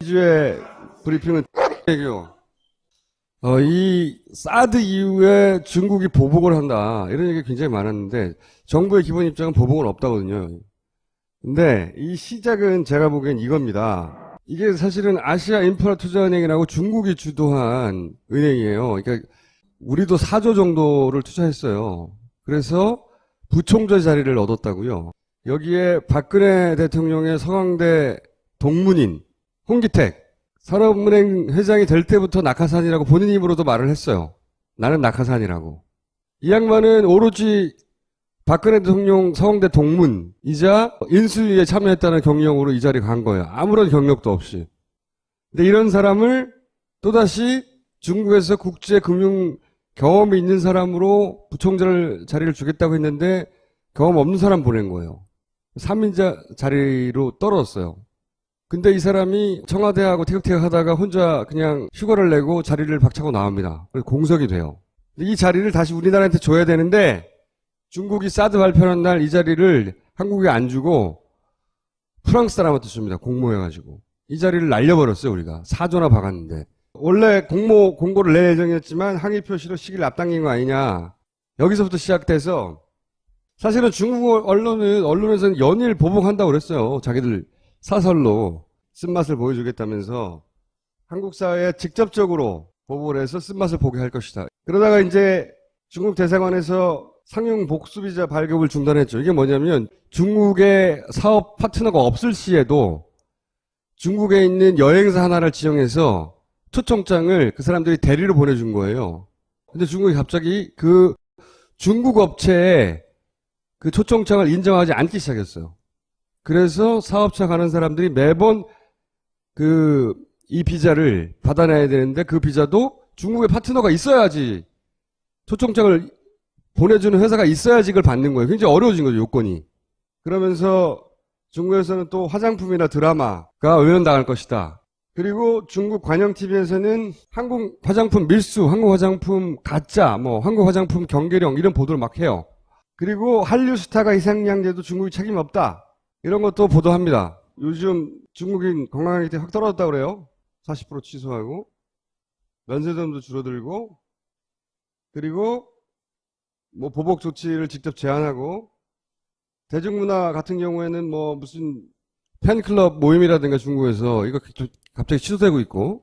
주의 브리핑은 얘기요. 이 사드 이후에 중국이 보복을 한다. 이런 얘기가 굉장히 많았는데 정부의 기본 입장은 보복은 없다거든요. 근데 이 시작은 제가 보기엔 이겁니다. 이게 사실은 아시아 인프라 투자은행이라고 중국이 주도한 은행이에요. 그러니까 우리도 4조 정도를 투자했어요. 그래서 부총재 자리를 얻었다고요. 여기에 박근혜 대통령의 서강대 동문인 홍기택 산업은행 회장이 될 때부터 낙하산이라고 본인 입으로도 말을 했어요. 나는 낙하산이라고. 이 양반은 오로지 박근혜 대통령 서강대 동문이자 인수위에 참여했다는 경력으로 이 자리에 간 거예요. 아무런 경력도 없이. 근데 이런 사람을 또다시 중국에서 국제금융 경험이 있는 사람으로 부총재 자리를 주겠다고 했는데 경험 없는 사람 보낸 거예요. 3인자 자리로 떨어졌어요. 근데 이 사람이 청와대하고 티격태격 하다가 혼자 그냥 휴가를 내고 자리를 박차고 나옵니다. 그래서 공석이 돼요. 이 자리를 다시 우리나라한테 줘야 되는데 중국이 사드 발표하는 날 이 자리를 한국에 안 주고 프랑스 사람한테 줍니다. 공모해가지고. 이 자리를 날려버렸어요, 우리가. 4조나 박았는데. 원래 공고를 낼 예정이었지만 항의 표시로 시기를 앞당긴 거 아니냐. 여기서부터 시작돼서 사실은 중국 언론에서는 연일 보복한다고 그랬어요. 자기들 사설로 쓴맛을 보여주겠다면서 한국 사회에 직접적으로 보복을 해서 쓴맛을 보게 할 것이다. 그러다가 이제 중국 대사관에서 상용 복수비자 발급을 중단했죠. 이게 뭐냐면 중국의 사업 파트너가 없을 시에도 중국에 있는 여행사 하나를 지정해서 초청장을 그 사람들이 대리로 보내준 거예요. 근데 중국이 갑자기 그 중국 업체에 그 초청장을 인정하지 않기 시작했어요. 그래서 사업차 가는 사람들이 매번 이 비자를 받아내야 되는데 그 비자도 중국의 파트너가 있어야지 초청장을 보내주는 회사가 있어야지 이걸 받는 거예요. 굉장히 어려워진 거죠, 요건이. 그러면서 중국에서는 또 화장품이나 드라마가 외면당할 것이다. 그리고 중국 관영TV에서는 한국 화장품 밀수, 한국 화장품 가짜, 한국 화장품 경계령 이런 보도를 막 해요. 그리고 한류 스타가 희생양제도 중국이 책임 없다. 이런 것도 보도합니다. 요즘 중국인 건강하기 때문에 확 떨어졌다고 그래요. 40% 취소하고 면세점도 줄어들고 그리고 보복 조치를 직접 제안하고 대중문화 같은 경우에는 무슨 팬클럽 모임이라든가 중국에서 이거 갑자기 취소되고 있고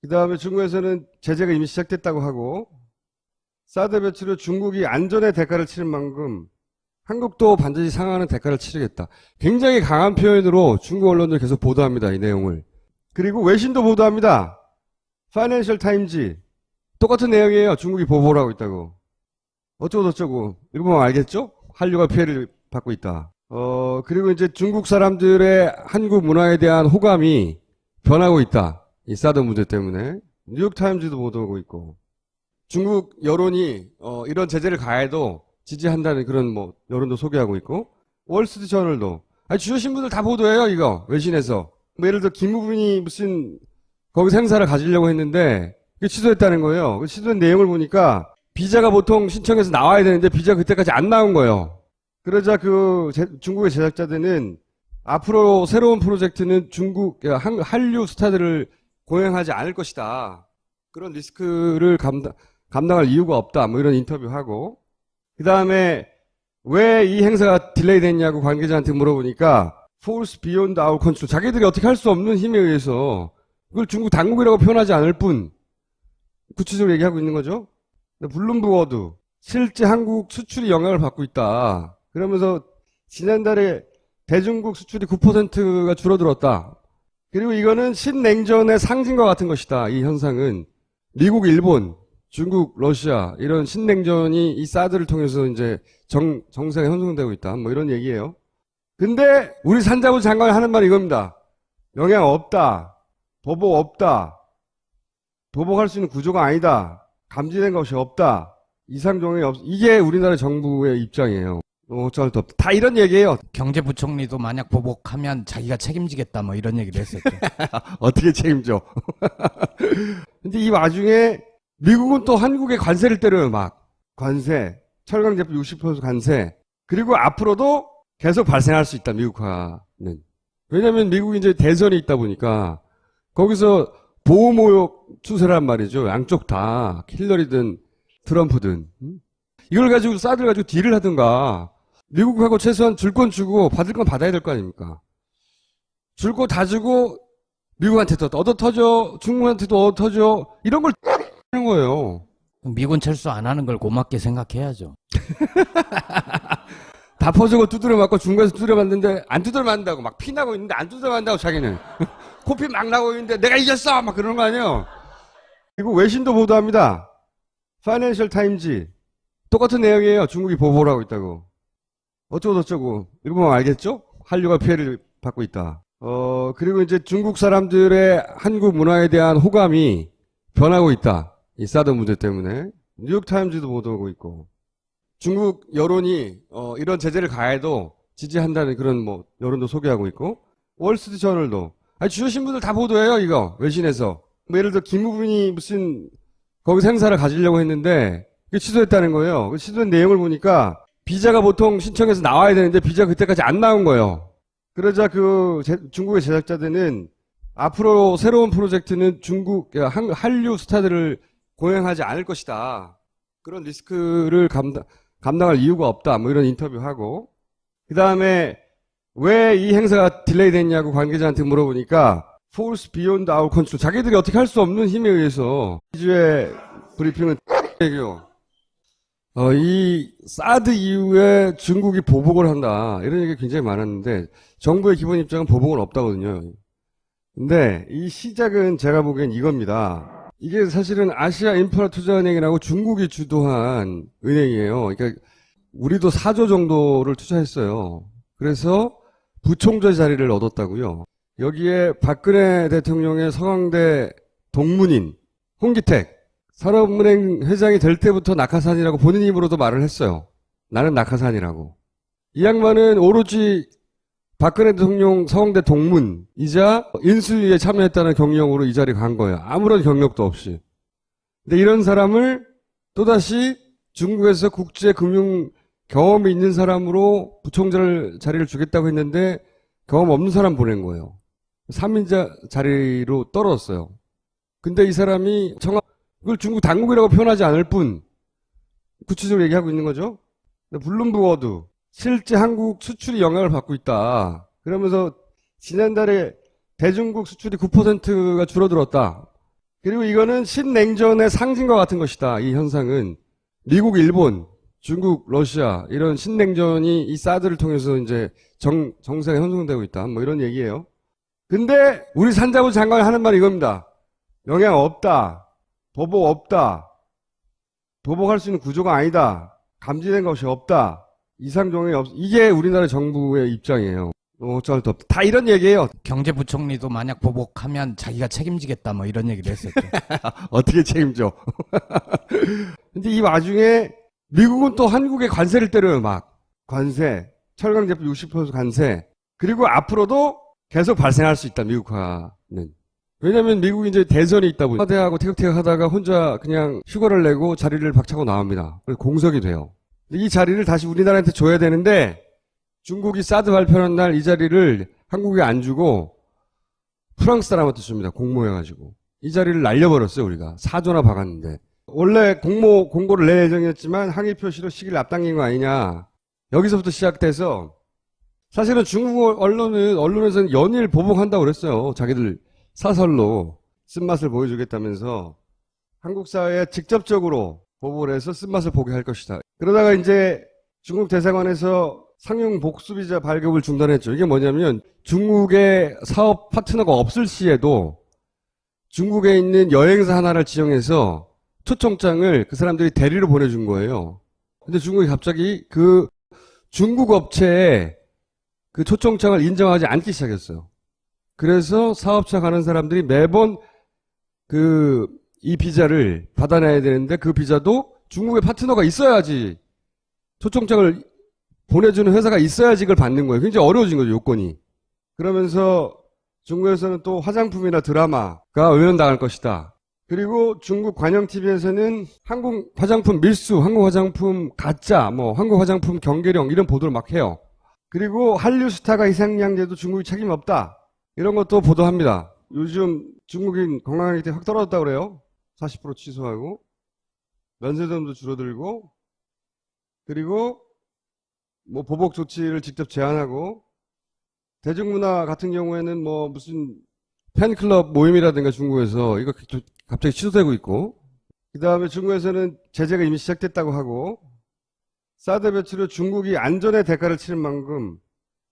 그 다음에 중국에서는 제재가 이미 시작됐다고 하고 사드 배출로 중국이 안전의 대가를 치른 만큼 한국도 반드시 상하는 대가를 치르겠다. 굉장히 강한 표현으로 중국 언론들 계속 보도합니다. 이 내용을. 그리고 외신도 보도합니다. 파이낸셜 타임즈 똑같은 내용이에요. 중국이 보복을 하고 있다고. 어쩌고 읽어보면 알겠죠? 한류가 피해를 받고 있다. 그리고 이제 중국 사람들의 한국 문화에 대한 호감이 변하고 있다. 이 사드 문제 때문에. 뉴욕타임즈도 보도하고 있고. 중국 여론이 이런 제재를 가해도 지지한다는 그런 여론도 소개하고 있고 월스트리트저널도 주요 신문들 다 보도해요. 이거 외신에서 예를 들어 김우빈이 무슨 거기서 행사를 가지려고 했는데 그게 취소했다는 거예요. 취소된 내용을 보니까 비자가 보통 신청해서 나와야 되는데 비자가 그때까지 안 나온 거예요. 그러자 중국의 제작자들은 앞으로 새로운 프로젝트는 한류 스타들을 고용하지 않을 것이다. 그런 리스크를 감당할 이유가 없다. 이런 인터뷰하고 그 다음에 왜 이 행사가 딜레이 됐냐고 관계자한테 물어보니까 force beyond our control. 자기들이 어떻게 할 수 없는 힘에 의해서 그걸 중국 당국이라고 표현하지 않을 뿐 구체적으로 얘기하고 있는 거죠. 블룸버그도 실제 한국 수출이 영향을 받고 있다. 그러면서 지난달에 대중국 수출이 9%가 줄어들었다. 그리고 이거는 신냉전의 상징과 같은 것이다. 이 현상은 미국, 일본, 중국, 러시아 이런 신냉전이 이 사드를 통해서 이제 정세가 형성되고 있다. 이런 얘기예요. 근데 우리 산자부 장관이 하는 말이 이겁니다. 영향 없다. 보복 없다. 보복할 수 있는 구조가 아니다. 감지된 것이 없다. 이상 종이 없다. 이게 우리나라 정부의 입장이에요. 어쩔 수 없다. 다 이런 얘기예요. 경제부총리도 만약 보복하면 자기가 책임지겠다 이런 얘기를 했었죠. 어떻게 책임져? 근데 이 와중에 미국은 또 한국에 관세를 때려요. 관세, 철강 제품 60% 관세. 그리고 앞으로도 계속 발생할 수 있다. 미국화는. 왜냐하면 미국이 이제 대선이 있다 보니까 거기서 보호무역 추세란 말이죠. 양쪽 다 힐러리든 트럼프든. 이걸 가지고 사드를 가지고 딜을 하든가 미국하고 최소한 줄 건 주고 받을 건 받아야 될 거 아닙니까? 줄 거 다 주고 미국한테도 얻어 터져, 중국한테도 얻어 터져, 이런 걸 하는 거예요. 미군 철수 안 하는 걸 고맙게 생각해야죠. 다 퍼주고 두드려 맞고 중국에서 두드려 맞는데 안 두드려 맞는다고 막 피 나고 있는데 안 두드려 맞는다고 자기는 코피 막 나고 있는데 내가 이겼어 막 그러는 거 아니에요. 그리고 외신도 보도합니다. 파이낸셜 타임즈 똑같은 내용이에요. 중국이 보복을 하고 있다고. 어쩌고 이거 보면 알겠죠? 한류가 피해를 받고 있다. 그리고 이제 중국 사람들의 한국 문화에 대한 호감이 변하고 있다. 이 사드 문제 때문에. 뉴욕타임즈도 보도하고 있고. 중국 여론이, 이런 제재를 가해도 지지한다는 그런 뭐, 여론도 소개하고 있고. 월스트리트 저널도. 아니, 주요 신문들 다 보도해요, 이거. 외신에서. 뭐 예를 들어, 김우빈이 무슨, 거기서 행사를 가지려고 했는데, 그게 취소했다는 거예요. 그 취소된 내용을 보니까, 비자가 보통 신청해서 나와야 되는데, 비자가 그때까지 안 나온 거예요. 그러자 중국의 제작자들은 앞으로 새로운 프로젝트는 한류 스타들을 고용하지 않을 것이다. 그런 리스크를 감당할 이유가 없다. 뭐 이런 인터뷰하고. 그 다음에 왜 이 행사가 딜레이 됐냐고 관계자한테 물어보니까 Force Beyond Our Control. 자기들이 어떻게 할 수 없는 힘에 의해서. 이주의 브리핑은 얘기요. 이 사드 이후에 중국이 보복을 한다. 이런 얘기가 굉장히 많았는데 정부의 기본 입장은 보복은 없다거든요. 근데 이 시작은 제가 보기엔 이겁니다. 이게 사실은 아시아 인프라 투자은행이라고 중국이 주도한 은행이에요. 그러니까 우리도 4조 정도를 투자했어요. 그래서 부총재 자리를 얻었다고요. 여기에 박근혜 대통령의 서강대 동문인 홍기택 산업은행 회장이 될 때부터 낙하산이라고 본인 입으로도 말을 했어요. 나는 낙하산이라고. 이 양반은 오로지 박근혜 대통령 서강대 동문이자 인수위에 참여했다는 경력으로 이 자리에 간 거예요. 아무런 경력도 없이. 근데 이런 사람을 또다시 중국에서 국제금융 경험이 있는 사람으로 부총재 자리를 주겠다고 했는데 경험 없는 사람 보낸 거예요. 3인자 자리로 떨어졌어요. 근데 이 사람이 그걸 중국 당국이라고 표현하지 않을 뿐 구체적으로 얘기하고 있는 거죠. 블룸버그도 실제 한국 수출이 영향을 받고 있다. 그러면서 지난달에 대중국 수출이 9%가 줄어들었다. 그리고 이거는 신냉전의 상징과 같은 것이다. 이 현상은 미국, 일본, 중국, 러시아 이런 신냉전이 이 사드를 통해서 이제 정세가 형성되고 있다. 뭐 이런 얘기예요. 근데 우리 산자부 장관이 하는 말이 이겁니다. 영향 없다. 보복 없다. 보복할 수 있는 구조가 아니다. 감지된 것이 없다. 이상 종이 없. 이게 우리나라 정부의 입장이에요. 어쩔 수 없다. 다 이런 얘기예요. 경제부총리도 만약 보복하면 자기가 책임지겠다 뭐 이런 얘기를 했었죠. 어떻게 책임져? 근데 이 와중에 미국은 또 한국에 관세를 때려요. 막 관세, 철강 제품 60% 관세. 그리고 앞으로도 계속 발생할 수 있다. 미국화는. 왜냐면 미국이 이제 대선이 있다 보니까 대하고 티격태격 하다가 혼자 그냥 휴가를 내고 자리를 박차고 나옵니다. 그래서 공석이 돼요. 이 자리를 다시 우리나라한테 줘야 되는데 중국이 사드 발표하는 날 이 자리를 한국에 안 주고 프랑스 사람한테 줍니다. 공모해가지고. 이 자리를 날려버렸어요. 우리가. 4조나 박았는데. 원래 공고를 낼 예정이었지만 항의 표시로 시기를 앞당긴 거 아니냐. 여기서부터 시작돼서 사실은 중국 언론에서는 연일 보복한다고 그랬어요. 자기들 사설로 쓴맛을 보여주겠다면서 한국 사회에 직접적으로 보복을 해서 쓴맛을 보게 할 것이다. 그러다가 이제 중국 대사관에서 상용 복수비자 발급을 중단했죠. 이게 뭐냐면 중국의 사업 파트너가 없을 시에도 중국에 있는 여행사 하나를 지정해서 초청장을 그 사람들이 대리로 보내준 거예요. 근데 중국이 갑자기 그 중국 업체에 그 초청장을 인정하지 않기 시작했어요. 그래서 사업차 가는 사람들이 매번 이 비자를 받아내야 되는데 그 비자도 중국의 파트너가 있어야지 초청장을 보내주는 회사가 있어야지 이걸 받는 거예요. 굉장히 어려워진 거죠, 요건이. 그러면서 중국에서는 또 화장품이나 드라마가 외면당할 것이다. 그리고 중국 관영 TV에서는 한국 화장품 밀수, 한국 화장품 가짜, 뭐 한국 화장품 경계령 이런 보도를 막 해요. 그리고 한류 스타가 희생양돼도 중국이 책임 없다. 이런 것도 보도합니다. 요즘 중국인 관광객이 확 떨어졌다고 그래요. 40% 취소하고, 면세점도 줄어들고, 그리고 뭐 보복 조치를 직접 제안하고, 대중문화 같은 경우에는 뭐 무슨 팬클럽 모임이라든가 중국에서 이거 갑자기 취소되고 있고, 그 다음에 중국에서는 제재가 이미 시작됐다고 하고, 사드 배치로 중국이 안전의 대가를 치른 만큼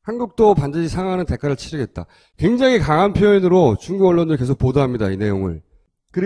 한국도 반드시 상하는 대가를 치르겠다. 굉장히 강한 표현으로 중국 언론들 계속 보도합니다. 이 내용을.